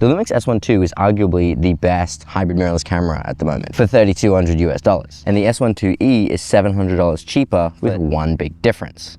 The Lumix S1II is arguably the best hybrid mirrorless camera at the moment for $3,200 US, and the S1IIE is $700 cheaper with one big difference.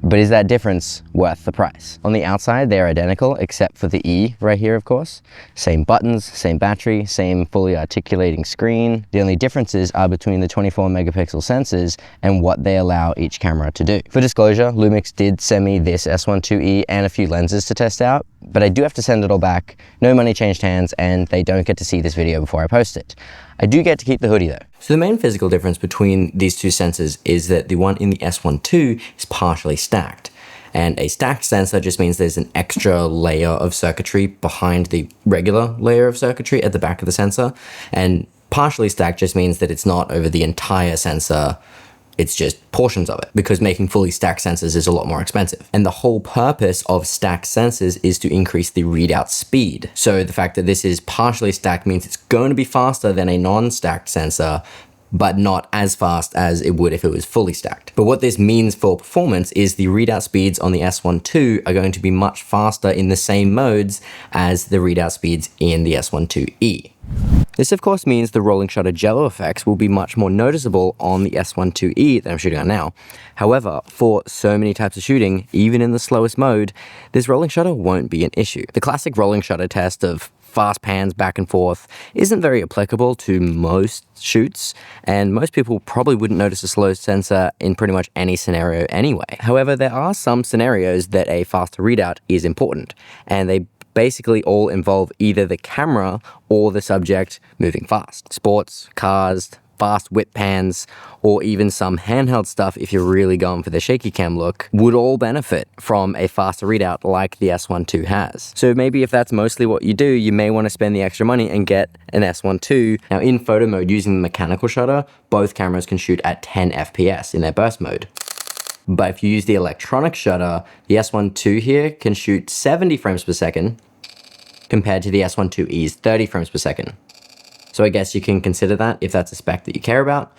But is that difference worth the price? On the outside, they're identical, except for the E right here, of course. Same buttons, same battery, same fully articulating screen. The only differences are between the 24 megapixel sensors and what they allow each camera to do. For disclosure, Lumix did send me this S1IIE and a few lenses to test out, but I do have to send it all back. No money changed hands, and they don't get to see this video before I post it. I do get to keep the hoodie though. So the main physical difference between these two sensors is that the one in the S1II is partially stacked. And a stacked sensor just means there's an extra layer of circuitry behind the regular layer of circuitry at the back of the sensor. And partially stacked just means that it's not over the entire sensor, it's just portions of it, because making fully stacked sensors is a lot more expensive. And the whole purpose of stacked sensors is to increase the readout speed. So the fact that this is partially stacked means it's going to be faster than a non-stacked sensor, but not as fast as it would if it was fully stacked. But what this means for performance is the readout speeds on the S1II are going to be much faster in the same modes as the readout speeds in the S1IIE. This of course means the rolling shutter jello effects will be much more noticeable on the S1IIE that I'm shooting on now. However, for so many types of shooting, even in the slowest mode, this rolling shutter won't be an issue. The classic rolling shutter test of fast pans back and forth isn't very applicable to most shoots, and most people probably wouldn't notice a slow sensor in pretty much any scenario anyway. However, there are some scenarios that a faster readout is important, and they basically all involve either the camera or the subject moving fast. Sports, cars, fast whip pans, or even some handheld stuff if you're really going for the shaky cam look, would all benefit from a faster readout like the S1II has. So maybe if that's mostly what you do, you may want to spend the extra money and get an S1II. Now in photo mode using the mechanical shutter, both cameras can shoot at 10 FPS in their burst mode. But if you use the electronic shutter, the S1II here can shoot 70 frames per second compared to the S1IIE's 30 frames per second. So I guess you can consider that if that's a spec that you care about.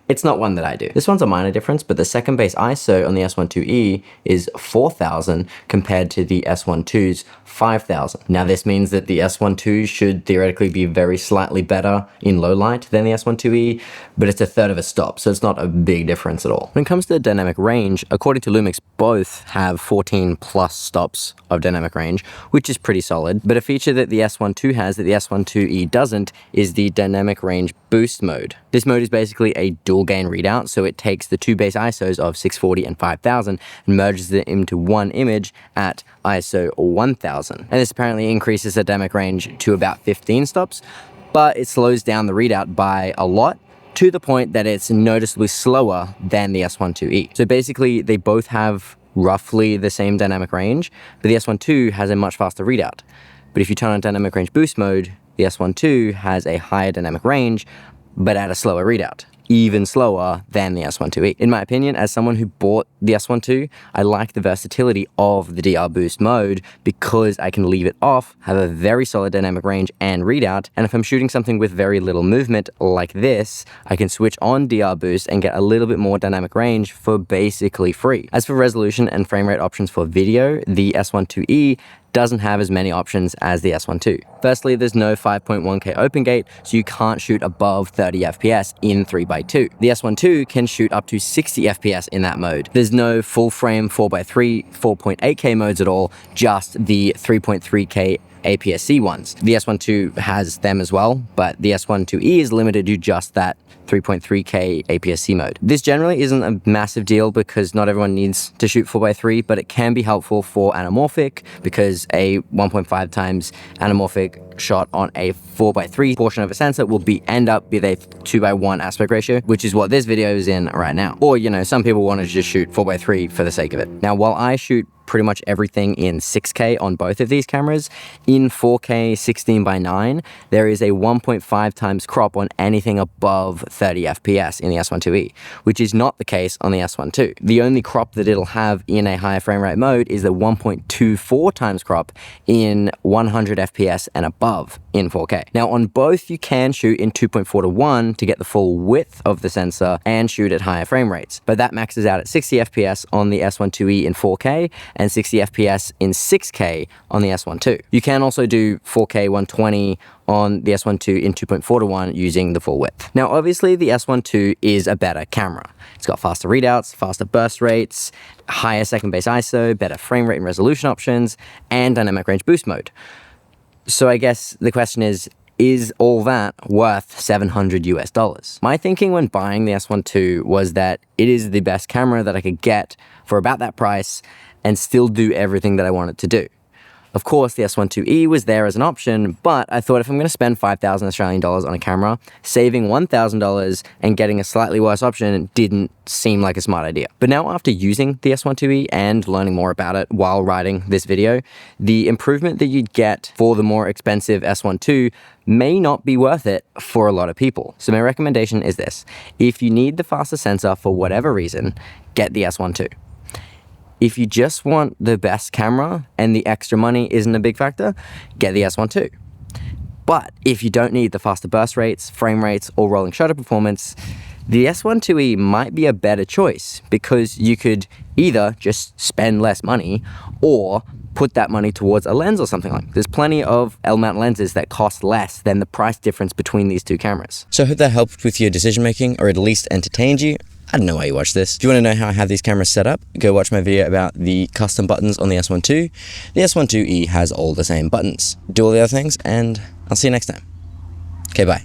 It's not one that I do. This one's a minor difference, but the second base ISO on the S1IIE is 4000 compared to the S1II's 5000. Now this means that the S1II should theoretically be very slightly better in low light than the S1IIE, but it's a third of a stop, so it's not a big difference at all. When it comes to the dynamic range, according to Lumix, both have 14 plus stops of dynamic range, which is pretty solid, but a feature that the S1II has that the S1IIE doesn't is the dynamic range boost mode. This mode is basically a dual gain readout, so it takes the two base ISOs of 640 and 5000 and merges it into one image at ISO 1000. And this apparently increases the dynamic range to about 15 stops, but it slows down the readout by a lot, to the point that it's noticeably slower than the S1IIE. So basically, they both have roughly the same dynamic range, but the S1II has a much faster readout. But if you turn on dynamic range boost mode, the S1II has a higher dynamic range, but at a slower readout, even slower than the S1IIE. In my opinion, as someone who bought the S1II, I like the versatility of the DR boost mode because I can leave it off, have a very solid dynamic range and readout, and if I'm shooting something with very little movement like this, I can switch on DR boost and get a little bit more dynamic range for basically free. As for resolution and frame rate options for video, the S1IIE doesn't have as many options as the S1II. Firstly, there's no 5.1K open gate, so you can't shoot above 30 FPS in 3x2. The S1II can shoot up to 60 FPS in that mode. There's no full frame 4x3, 4.8K modes at all, just the 3.3K APS-C ones. The S1II has them as well, but the S1IIE is limited to just that 3.3K APS-C mode. This generally isn't a massive deal because not everyone needs to shoot 4x3, but it can be helpful for anamorphic because a 1.5 times anamorphic shot on a 4x3 portion of a sensor will end up with a 2:1 aspect ratio, which is what this video is in right now. Or, you know, some people want to just shoot 4x3 for the sake of it. Now, while I shoot pretty much everything in 6K on both of these cameras, in 4K 16:9, there is a 1.5 times crop on anything above 30 FPS in the S1IIE, which is not the case on the S1II. The only crop that it'll have in a higher frame rate mode is the 1.24 times crop in 100 FPS and above in 4K. Now on both you can shoot in 2.4:1 to get the full width of the sensor and shoot at higher frame rates, but that maxes out at 60 FPS on the S1IIE in 4K and 60 FPS in 6K on the S1II. You can also do 4K 120 on the S1II in 2.4:1 using the full width. Now, obviously the S1II is a better camera. It's got faster readouts, faster burst rates, higher second base ISO, better frame rate and resolution options, and dynamic range boost mode. So I guess the question is all that worth $700 US? My thinking when buying the S1II was that it is the best camera that I could get for about that price and still do everything that I wanted to do. Of course, the S1IIE was there as an option, but I thought if I'm going to spend 5,000 Australian dollars on a camera, saving $1,000 and getting a slightly worse option didn't seem like a smart idea. But now after using the S1IIE and learning more about it while writing this video, the improvement that you'd get for the more expensive S1II may not be worth it for a lot of people. So my recommendation is this: if you need the faster sensor for whatever reason, get the S1II. If you just want the best camera and the extra money isn't a big factor, get the S1II. But if you don't need the faster burst rates, frame rates, or rolling shutter performance, the S1IIE might be a better choice because you could either just spend less money or put that money towards a lens or something like that. There's plenty of L-mount lenses that cost less than the price difference between these two cameras. So I hope that helped with your decision making, or at least entertained you. I don't know why you watch this. If you want to know how I have these cameras set up, go watch my video about the custom buttons on the S1II. The S1IIE has all the same buttons. Do all the other things, and I'll see you next time. Okay, bye.